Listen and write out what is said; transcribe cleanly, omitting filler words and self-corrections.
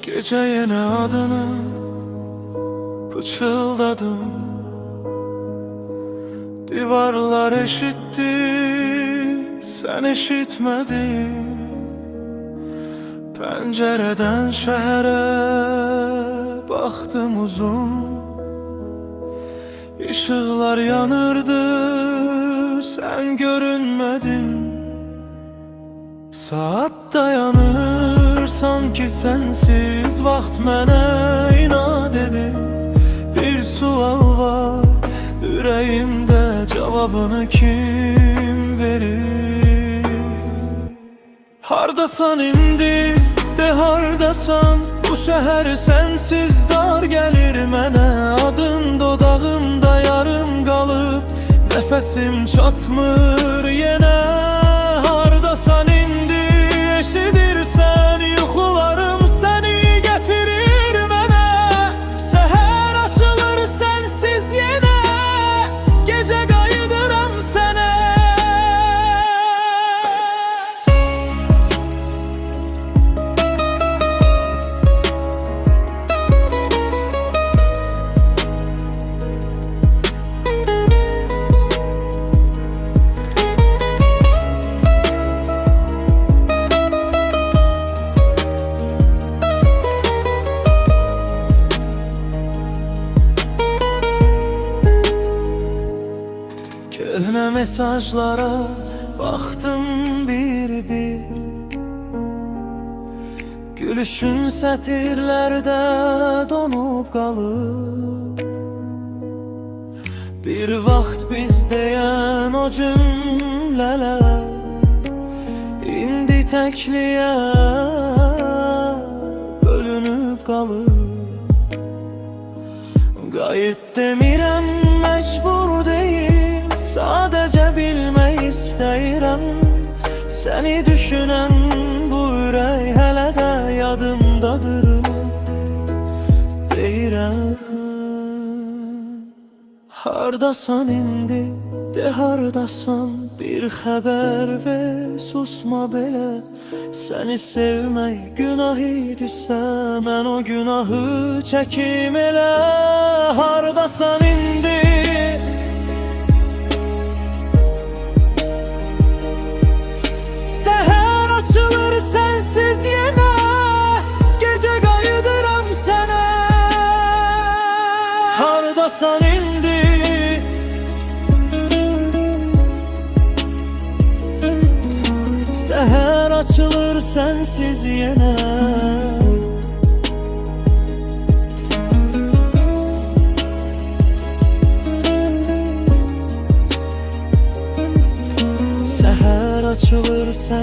Gece yine adını pıçıldadım. Divarlar eşitti, sen eşitmedin. Pencereden şehre baktım uzun. Işıklar yanırdı, sen görünmedin. Saat dayanır sanki sensiz, vaxt mənə inat edir. Bir sual var ürəyimdə, cavabını kim verir? Hardasan indi, de hardasan? Bu şəhər sensiz dar gəlir mənə. Adın dodağımda yarım qalıb, nəfəsim çatmır yenə. Hardasan indi, eşidirsən? Yuxularım səni gətirir mənə. Səhər açılır sensiz yenə, gecə qayıdıram sənə. Köhnə mesajlara baxdım bir-bir. Gülüşün sətirlərdə donub qalır. Bir vaxt biz deyən o cümlələr indi təkliyə bölünüb qalır. Qayıt demirəm, məcbur deyil, sadəcə bilmək istəyirəm. Səni düşünən bu ürək hələ də yadımdadır. Deyirəm, hardasan indi, de hardasan? Bir xəbər ver, susma belə. Səni sevmək günah idisə, mən o günahı çəkim elə. Hardasan indi? Səhər açılır sensiz yenə, gecə qayıdıram sənə. Hardasan indi? Səhər açılır sensiz yenə. Səhər açılır sen